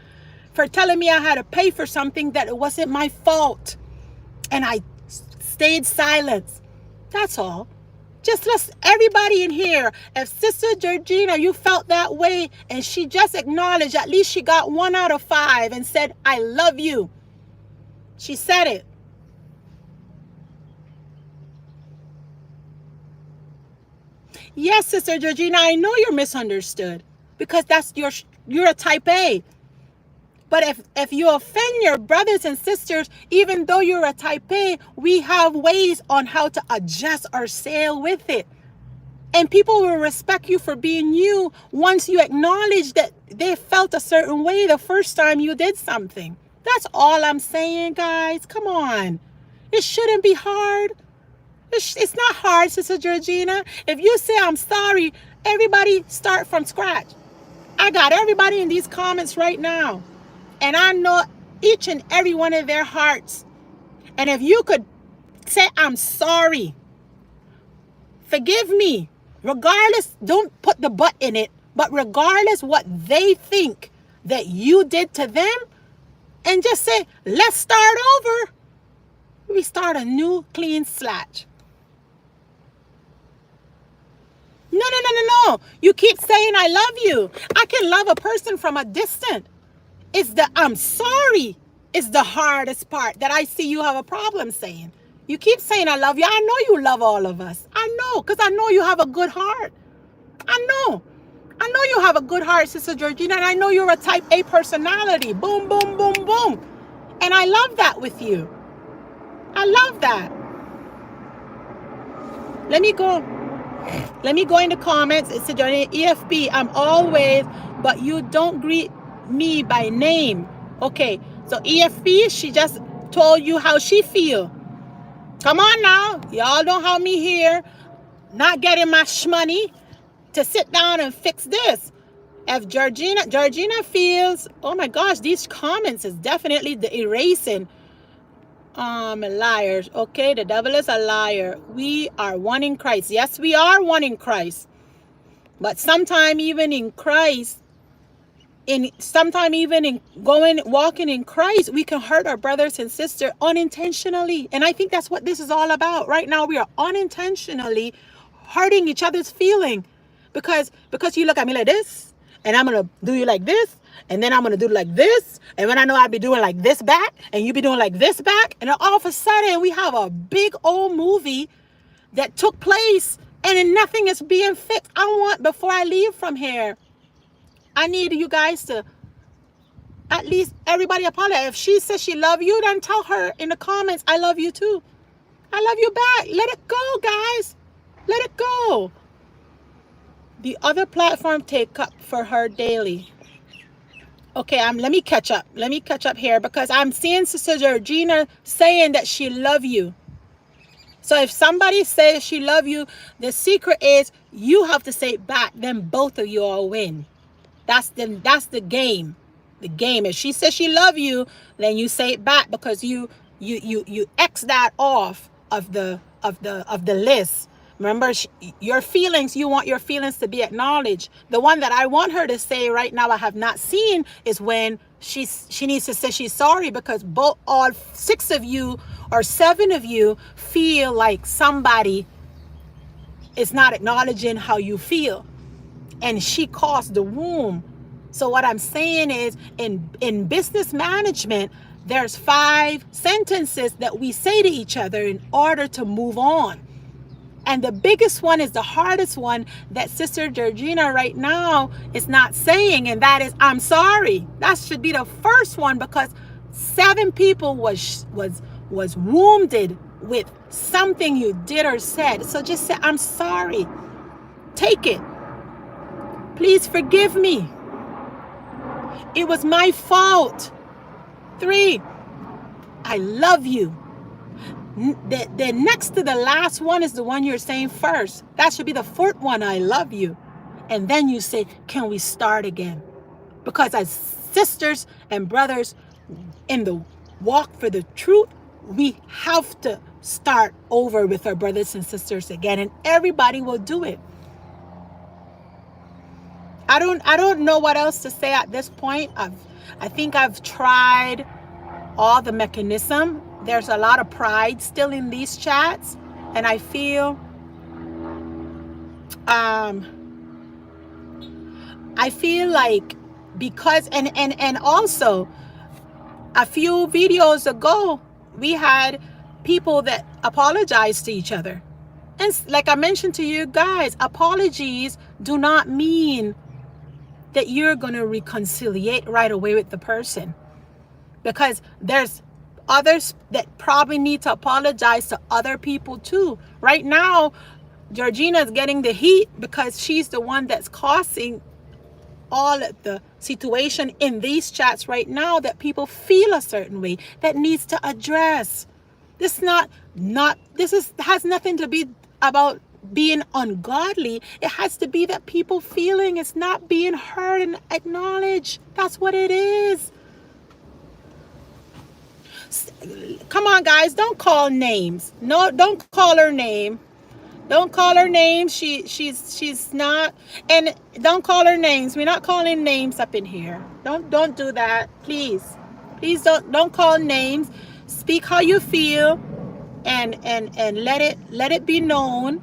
for telling me I had to pay for something that it wasn't my fault. And I stayed silent. That's all. Just let's, everybody in here, if Sister Georgina, you felt that way and she just acknowledged, at least she got 1 out of 5 and said, I love you. She said it. Yes, Sister Georgina, I know you're misunderstood because you're a type A. But if you offend your brothers and sisters, even though you're a type A, we have ways on how to adjust our sail with it. And people will respect you for being you once you acknowledge that they felt a certain way the first time you did something. That's all I'm saying, guys. Come on. It shouldn't be hard. It's not hard, Sister Georgina. If you say I'm sorry, everybody start from scratch. I got everybody in these comments right now. And I know each and every one of their hearts. And if you could say, I'm sorry, forgive me, regardless, don't put the but in it, but regardless what they think that you did to them, and just say, let's start over. We start a new clean slate. No. You keep saying I love you. I can love a person from a distance. It's the I'm sorry is the hardest part that I see you have a problem saying. You keep saying I love you. I know you love all of us. I know, because I know you have a good heart. I know you have a good heart, Sister Georgina, and I know you're a type A personality. Boom, boom, boom, boom. And I love that with you. I love that. Let me go in the comments. It's EFB. I'm always, but you don't greet me by name. Okay, so EFB, she just told you how she feel. Come on now. Y'all don't have me here not getting my shmoney to sit down and fix this. If Georgina feels, oh my gosh, these comments is definitely the erasing. Liars. Okay, the devil is a liar. We are one in Christ. Yes, we are one in Christ. But sometime even in Christ, walking in Christ, we can hurt our brothers and sisters unintentionally. And I think that's what this is all about. Right now, we are unintentionally hurting each other's feeling. Because you look at me like this, and I'm going to do you like this, and then I'm going to do like this, and when I know I'll be doing like this back, and you be doing like this back, and then all of a sudden we have a big old movie that took place, and then nothing is being fixed. Before I leave from here, I need you guys to at least everybody apologize. If she says she love you, then tell her in the comments, I love you too. I love you back. Let it go, guys. Let it go. The other platform take up for her daily. Okay, let me catch up. Let me catch up here because I'm seeing Sister Georgina saying that she love you. So if somebody says she love you, the secret is you have to say it back. Then both of you all win. That's the game. The game. If she says she love you, then you say it back because you X that off of the list. Remember, your feelings, you want your feelings to be acknowledged. The one that I want her to say right now I have not seen is when she needs to say she's sorry because all 6 of you or 7 of you feel like somebody is not acknowledging how you feel. And she caused the wound. So what I'm saying is in business management, there's 5 sentences that we say to each other in order to move on. And the biggest one is the hardest one that Sister Georgina right now is not saying, and that is, I'm sorry. That should be the first one because 7 people was wounded with something you did or said. So just say, I'm sorry. Take it. Please forgive me. It was my fault. 3, I love you. The next to the last one is the one you're saying first. That should be the 4th one, I love you. And then you say, can we start again? Because as sisters and brothers in the walk for the truth, we have to start over with our brothers and sisters again, and everybody will do it. I don't know what else to say at this point. I think I've tried all the mechanism. There's a lot of pride still in these chats, and I feel like because and also a few videos ago we had people that apologized to each other, and like I mentioned to you guys, apologies do not mean that you're going to reconciliate right away with the person, because there's others that probably need to apologize to other people too. Right now, Georgina is getting the heat because she's the one that's causing all of the situation in these chats right now that people feel a certain way that needs to address. This has nothing to be about being ungodly. It has to be that people feeling it's not being heard and acknowledged. That's what it is. Come on, guys, don't call names. No, don't call her name. Don't call her names. She's not. And don't call her names. We're not calling names up in here. Don't do that, please. Please don't call names. Speak how you feel, and let it be known.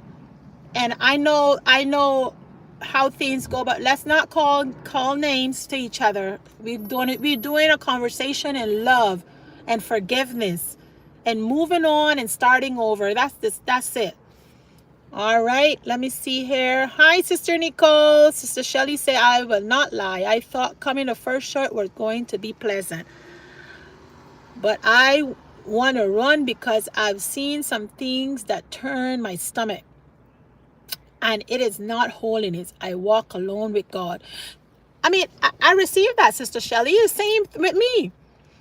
And I know how things go, but let's not call names to each other. We're doing a conversation in love and forgiveness and moving on and starting over. That's it. All right, let me see here. Hi, Sister Nicole. Sister Shelly say, I will not lie. I thought coming the first short was going to be pleasant, but I want to run because I've seen some things that turn my stomach. And it is not holiness. I walk alone with God. I mean, I received that, Sister Shelly. The same with me.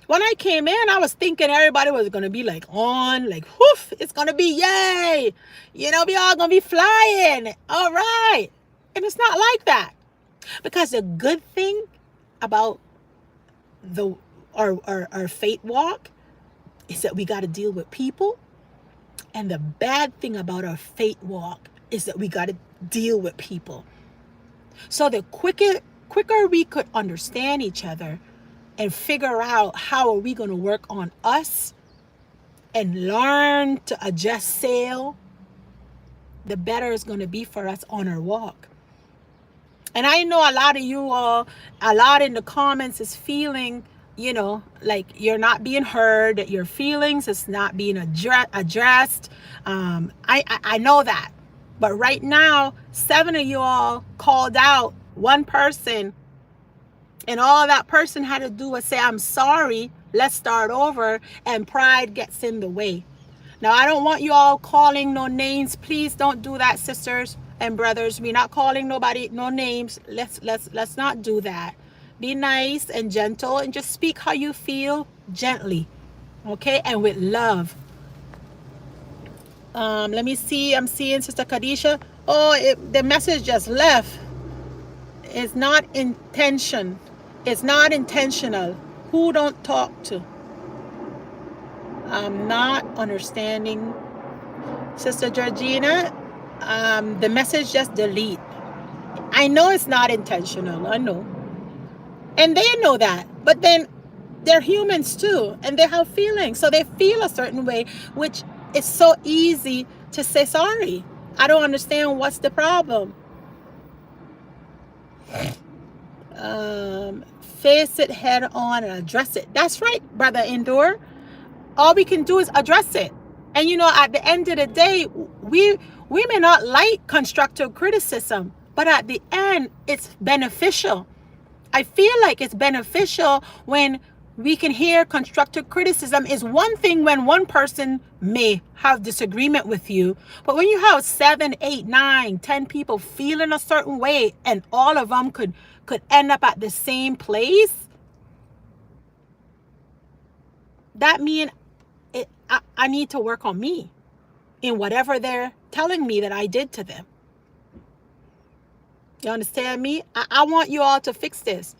When I came in, I was thinking everybody was going to be like on, like, whoof, it's going to be yay. You know, we all going to be flying. All right. And it's not like that. Because the good thing about our faith walk is that we got to deal with people. And the bad thing about our faith walk is that we got to deal with people. So the quicker we could understand each other and figure out how are we going to work on us and learn to adjust sail, the better it's going to be for us on our walk. And I know a lot of you all, a lot in the comments is feeling, you know, like you're not being heard, that your feelings is not being addressed. I know that. But right now, 7 of you all called out one person, and all that person had to do was say, I'm sorry, let's start over, and pride gets in the way. Now, I don't want you all calling no names. Please don't do that, sisters and brothers. We're not calling nobody no names. Let's not do that. Be nice and gentle and just speak how you feel gently, okay, and with love. Let me see. I'm seeing Sister Kadisha. Oh, the message just left. It's not intention. It's not intentional. Who don't talk to? I'm not understanding. Sister Georgina, the message just delete. I know it's not intentional. I know. And they know that. But then they're humans too. And they have feelings. So they feel a certain way, which it's so easy to say sorry. I don't understand what's the problem. Face it head on and address it. That's right, Brother Endor. All we can do is address it. And you know, at the end of the day, we may not like constructive criticism, but at the end, it's beneficial. I feel like it's beneficial when we can hear constructive criticism. Is one thing when one person may have disagreement with you, but when you have 7, 8, 9, 10 people feeling a certain way and all of them could end up at the same place, that means I need to work on me in whatever they're telling me that I did to them. You understand me? I want you all to fix this.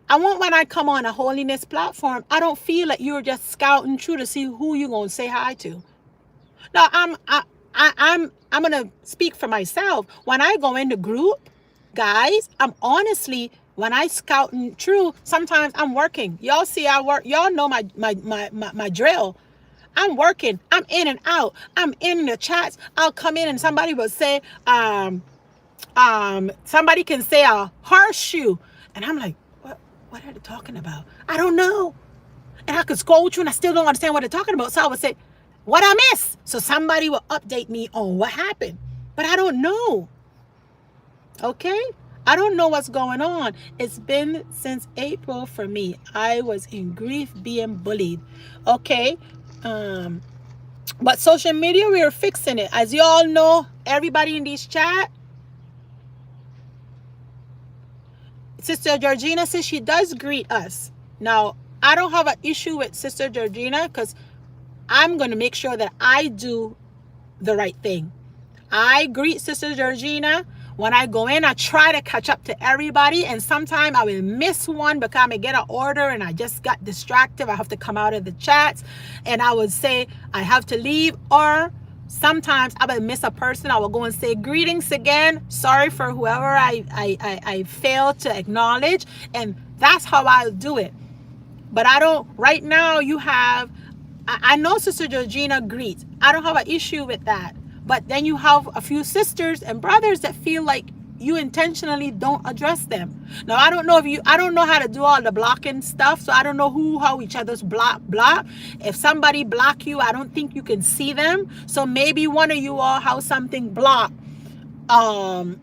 I want when I come on a holiness platform, I don't feel like you're just scouting through to see who you're going to say hi to. Now, I'm going to speak for myself. When I go in the group, guys, I'm honestly, when I scouting through, sometimes I'm working. Y'all see I work. Y'all know my drill. I'm working. I'm in and out. I'm in the chats. I'll come in and somebody will say, somebody can say a horseshoe. And I'm like, what are they talking about? I don't know. And I could scroll through and I still don't understand what they're talking about. So I would say, what I miss? So somebody will update me on what happened. But I don't know. Okay? I don't know what's going on. It's been since April for me. I was in grief being bullied. Okay? But social media, we are fixing it. As you all know, everybody in this chat, Sister Georgina says she does greet us. Now, I don't have an issue with Sister Georgina because I'm going to make sure that I do the right thing. I greet Sister Georgina When I go in, I try to catch up to everybody, and sometimes I will miss one because I may get an order and I just got distracted. I have to come out of the chats, and I would say I have to leave, or sometimes I will miss a person. I will go and say greetings again. Sorry for whoever I failed to acknowledge, and that's how I'll do it. But I don't, right now you have, I know Sister Georgina greets. I don't have an issue with that. But then you have a few sisters and brothers that feel like you intentionally don't address them. Now, I don't know how to do all the blocking stuff. So I don't know how each other's block. If somebody block you, I don't think you can see them. So maybe one of you all have something blocked. I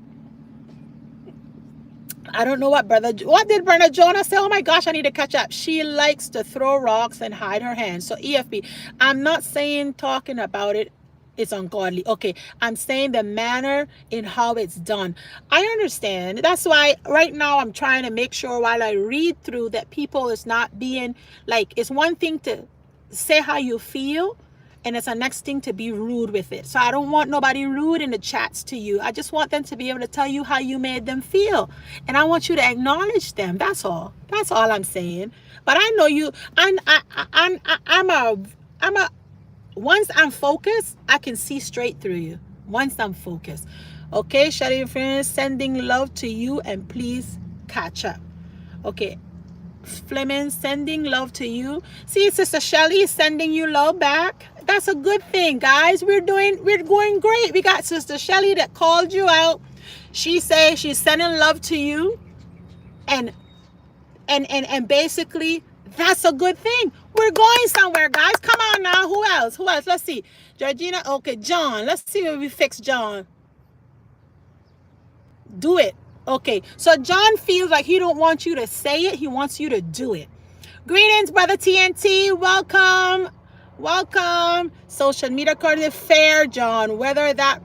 don't know what did Brother Jonah say? Oh my gosh, I need to catch up. She likes to throw rocks and hide her hands. So EFP, I'm not saying talking about it is ungodly. Okay, I'm saying the manner in how it's done. I understand. That's why right now I'm trying to make sure while I read through that people is not being like, it's one thing to say how you feel, and it's the next thing to be rude with it. So I don't want nobody rude in the chats to you. I just want them to be able to tell you how you made them feel. And I want you to acknowledge them. That's all. That's all I'm saying. But I know you, once I'm focused, I can see straight through you. Once I'm focused. Okay, Shelly friends, sending love to you, and please catch up. Okay. Fleming, sending love to you. See, Sister Shelly is sending you love back. That's a good thing, guys. We're going great. We got Sister Shelly that called you out. She says she's sending love to you, and basically that's a good thing. We're going somewhere, guys. Come on now. Who else? Let's see. Georgina. Okay, John. Let's see if we fix John. Do it. Okay, so John feels like he don't want you to say it. He wants you to do it. Greetings, Brother TNT. Welcome. Social media coordinator, fair, John. Whether that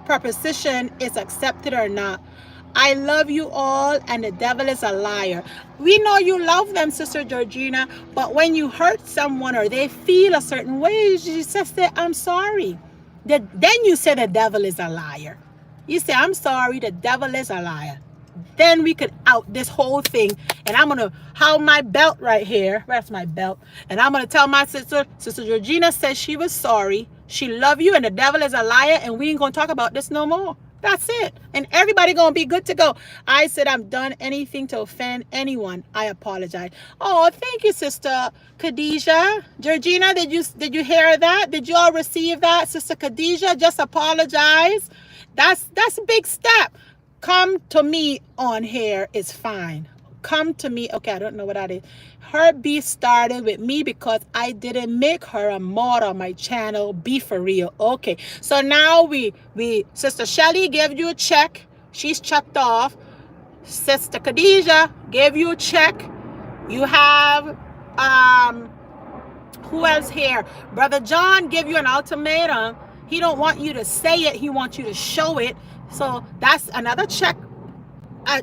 proposition is accepted or not. I love you all, and the devil is a liar. We know you love them, Sister Georgina, but when you hurt someone or they feel a certain way, you just say, I'm sorry. Then you say the devil is a liar. You say, I'm sorry, the devil is a liar. Then we could out this whole thing. And I'm going to hold my belt right here. Where's my belt? And I'm going to tell my sister, Sister Georgina says she was sorry. She loved you, and the devil is a liar, and we ain't going to talk about this no more. That's it. And everybody going to be good to go. I said I've done anything to offend anyone. I apologize. Oh, thank you, Sister Khadijah. Georgina, did you hear that? Did you all receive that? Sister Khadijah, just apologize. That's a big step. Come to me on here is fine. Come to me. Okay, I don't know what that is. Her beef started with me because I didn't make her a mod on my channel. Be for real. Okay, so now we Sister Shelly gave you a check. She's checked off. Sister Khadijah gave you a check. You have who else here? Brother John gave you an ultimatum. He don't want you to say it. He wants you to show it. So that's another check.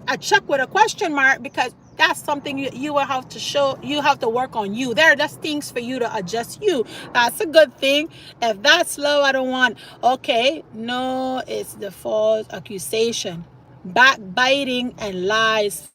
A check with a question mark, because that's something you will have to show. You have to work on you. There are just things for you to adjust you. That's a good thing. If that's low, I don't want. Okay, no, it's the false accusation, backbiting and lies